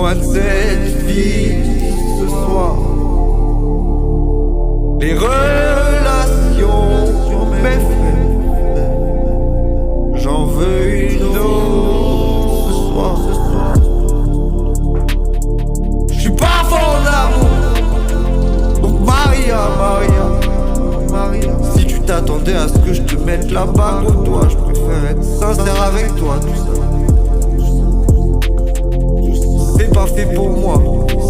besoin de cette vie ce soir. Les relations m'effraient. J'en veux une autre ce soir. J'suis pas fort d'amour. Donc Maria, si tu t'attendais à ce que je te mette la bague au doigt, je préfère être sincère avec toi, tout ça. C'est pas fait pour moi.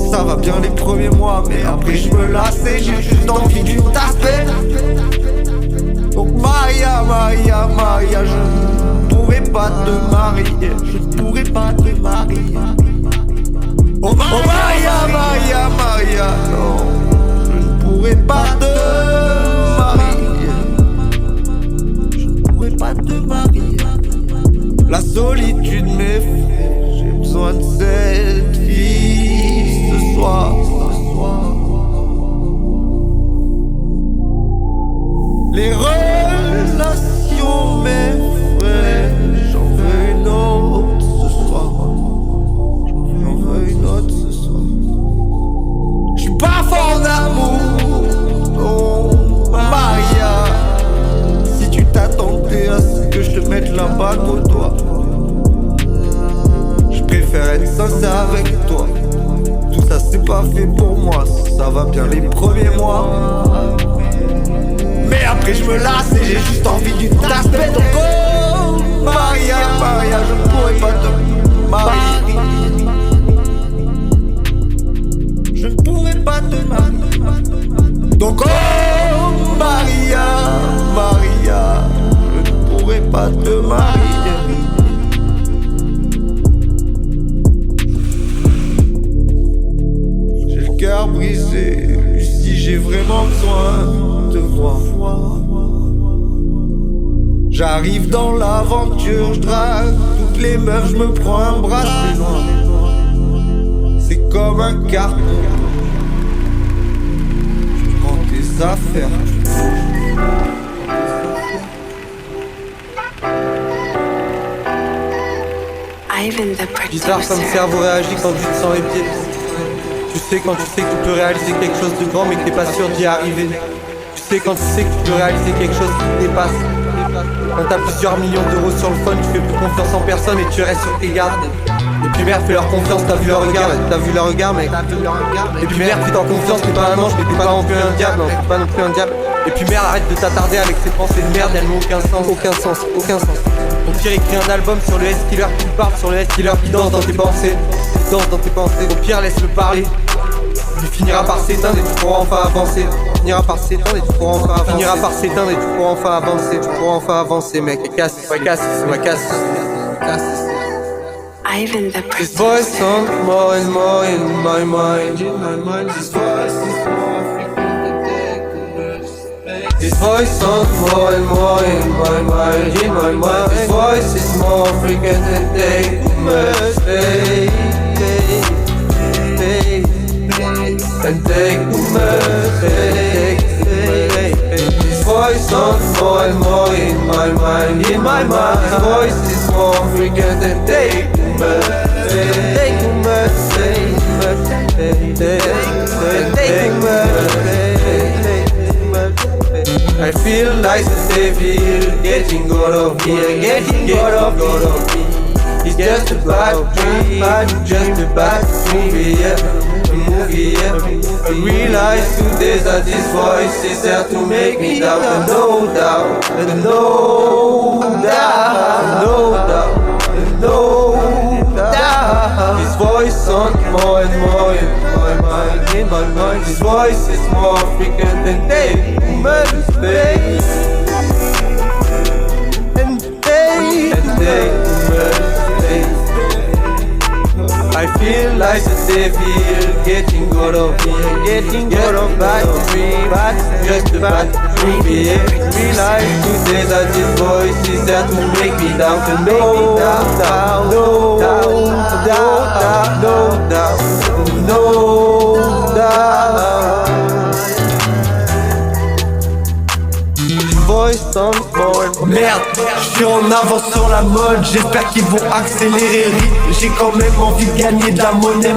Ça va bien les premiers mois, mais après je me lasse et j'ai juste envie d'une aspect. Donc Maria, je ne pourrais pas te marier. Je ne pourrais pas te marier. Oh Maria, non, je ne pourrais pas te marier. Je ne pourrais pas te marier. La solitude m'effraie. J'ai besoin de cette vie ce soir. Les relations m'effraient. J'en veux une autre ce soir. J'en veux une autre ce soir. J'suis pas fort d'amour. Oh Maria, si tu t'attendais à ce que je te mette la bague au doigt, je préfère être sincère avec toi. Tout ça c'est pas fait pour moi. Ça va bien les premiers mois, mais après je me lasse et j'ai juste envie d'une tasse bête. Donc oh Maria, je ne pourrais pas te marier. Je ne pourrais pas te marier. Donc oh Maria, je ne pourrais pas te marier. J'ai le cœur brisé, si j'ai vraiment besoin de voir. J'arrive dans l'aventure, je drague toutes les meufs, je me prends un bracelet noir. C'est comme un carton. Tu prends tes affaires. Bizarre comme le cerveau réagit quand tu te sens épié. Tu sais quand tu sais que tu peux réaliser quelque chose de grand mais que t'es pas sûr d'y arriver. Tu sais quand tu sais que tu peux réaliser quelque chose qui te dépasse. Quand t'as plusieurs millions d'euros sur le phone, tu fais plus confiance en personne et tu restes sur tes gardes. Et puis merde, fais leur confiance, t'as vu leur regard, mec. Et puis merde, fais en confiance, t'es pas un ange, mais t'es pas non plus un diable, non, t'es pas non plus un diable. Et puis merde, arrête de t'attarder avec ces pensées de merde, elles n'ont aucun sens. Au pire, écris un album sur le S-Killer qui parle, sur le S-Killer qui danse dans tes pensées. Au pire, laisse-le parler. Il finira par s'éteindre et tu pourras enfin avancer. Tu pourras enfin avancer, mec. Et casse. This voice sounds more and more in my mind. This voice sounds more and more in my mind. This voice is more African than they must be. And take the mercy. This voice sounds more and more in my mind. This voice is more African than take the mercy. I feel like the devil getting out of here, getting out of me. It's just a bad dream, just a bad movie. I realize today that this voice is there to make me doubt, and no doubt. This voice sounds more and more in my mind. This voice is more African than they must be. And they must be. I feel like the devil getting out of here, getting out of bad dream, just a bad dream. Realize today that this voice is there to make me doubt, and no doubt. descendre. Merde, je suis en avance sur la mode, j'espère qu'ils vont accélérer le rythme. J'ai quand même envie de gagner de la monnaie.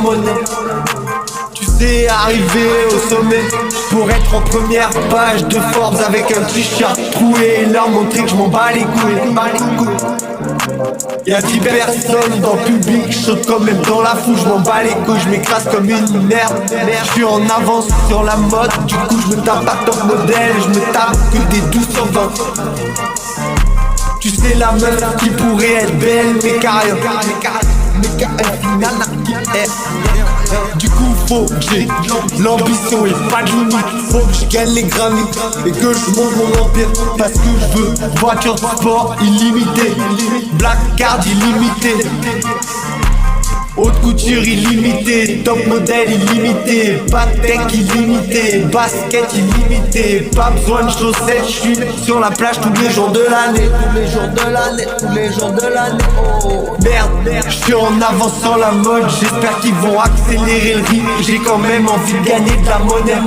Tu sais, arriver au sommet pour être en première page de Forbes avec un t-shirt troué et leur montrer que je m'en bats les couilles. Y'a 10 personnes dans le public, je saute quand même dans la foule, je m'en bats les couilles, je m'écrase comme une merde. Je suis en avance sur la mode, du coup je me tape pas top modèle, je me tape que des 12 sur 20. Tu sais la meuf qui pourrait être belle, mais carrière finale du coup faut que j'ai l'ambition et pas de limite. Faut que je gagne les Grammy et que je monte mon empire. Parce que je veux voiture de sport illimitée, black card illimité, haute couture illimitée, top modèle illimité, pas de tech illimité, basket illimité, pas besoin de chaussettes, je suis sur la plage tous les jours de l'année. Oh merde, je suis en avance sur la mode, j'espère qu'ils vont accélérer le rythme. J'ai quand même envie de gagner de la monnaie.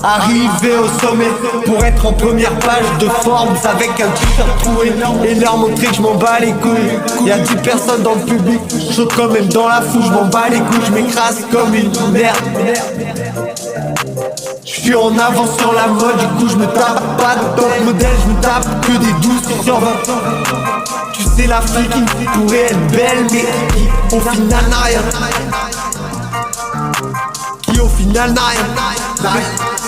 Arriver au sommet pour être en première page de Forbes avec un t-shirt troué et leur montrer que je m'en bats les couilles. Y'a 10 personnes dans le public, je saute quand même dans la foule, je m'en bats les couilles, je m'écrase comme une merde. Je suis en avance sur la mode, du coup je me tape pas de top modèle, je me tape que des 12 sur 20. Tu sais la fille qui pourrait être belle mais qui au final n'a rien. Qui au final n'a rien.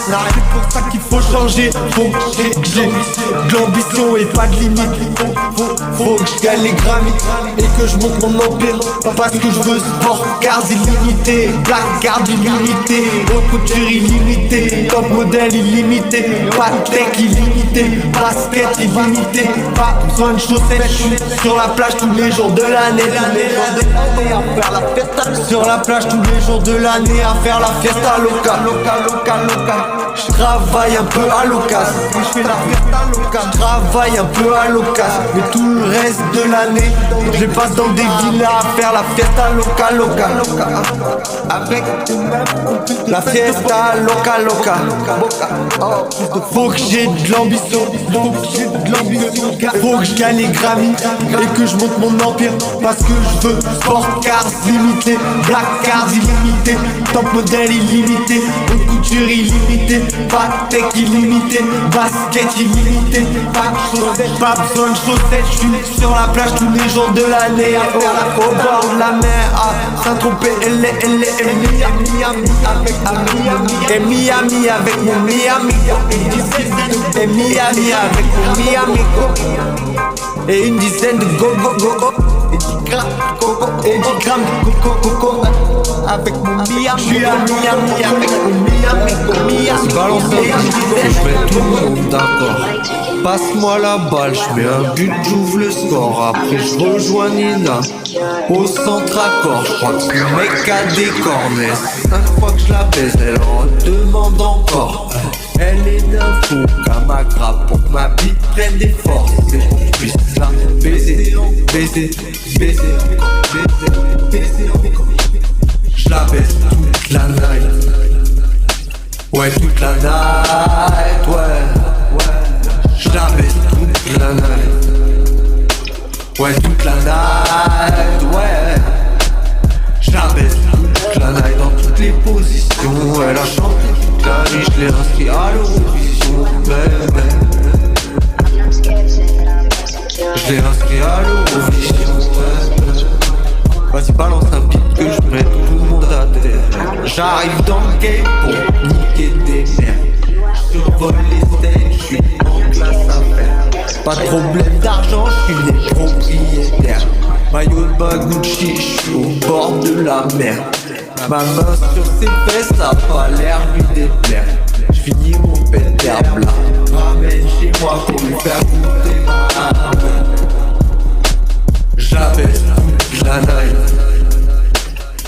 C'est pour ça qu'il faut changer. Faut que j'ai de l'ambition et pas de limite. Faut que je gagne les Grammy et que je monte mon empire. Parce que je veux sport cars illimité, black card illimité, haute couture illimitée, top modèle illimité, pas de tech illimité, basket illimité, pas besoin de chaussettes. Je suis sur la plage tous les jours de l'année. Sur la plage tous les jours de l'année à faire la fiesta loca. Je travaille un peu à l'occasion, je fais la fiesta loca. Je travaille un peu à l'occasion, mais tout le reste de l'année je passe dans des villas à faire la fiesta loca. Avec la fiesta loca. Faut que j'ai de l'ambition, faut que je gagne les Grammy et que je monte mon empire. Parce que je veux sport cars limité, black cars illimité, top modèle illimité, haute couture illimitée, pas de tech illimité, basket illimité, pas de chaussettes, pas besoin de chaussettes. Je suis sur la plage tous les jours de l'année à faire la au bord de la mer à Saint-Tropez, LA et Miami avec mon Miami et Miami avec mon Miami et une dizaine de go et 10 grammes de coco avec mon Miami. Je suis à Miami avec mon Miami. Balance un but, je mets tout le monde d'accord. Passe-moi la balle, je mets un but, j'ouvre le score. Après je rejoins Nina au centre accord. Je crois que ce mec a des cornets. 5 fois que je la baise, elle en demande encore. Elle est d'un fou qu'à ma grappe pour que ma bite prenne des forces. Et je puisse la baiser. Je la baise toute la night. Ouais, toute la night, ouais. Je la baise toute la night. Ouais, toute la night, ouais. Je la baise toute la night dans toutes les positions. Elle a chanté toute la nuit, je l'ai inscrit à l'Eurovision. Je l'ai inscrit à l'Eurovision. Vas-y balance un beat que je mets tout le monde à terre. J'arrive dans le game pour niquer des merdes. Je survole les stages, je suis en classe à faire. Pas de problème d'argent, je suis né propriétaire. Maillot de bain Gucci, je suis au bord de la mer. Ma main sur ses fesses, ça a pas l'air lui déplaire. Je finis mon péter plat, ramène chez moi pour lui faire goûter ma âme. J'avais toute la night.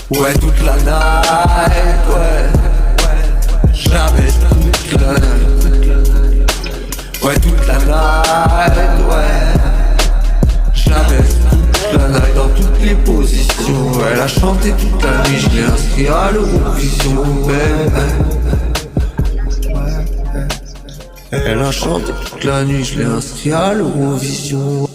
Ouais, toute la night, ouais. J'avais toute la night. Ouais, toute la night, ouais. J'avais toute la night dans toutes les positions. Elle a chanté toute la nuit, je l'ai inscrit à l'Eurovision, baby. Elle a chanté toute la nuit, je l'ai inscrit à l'Eurovision.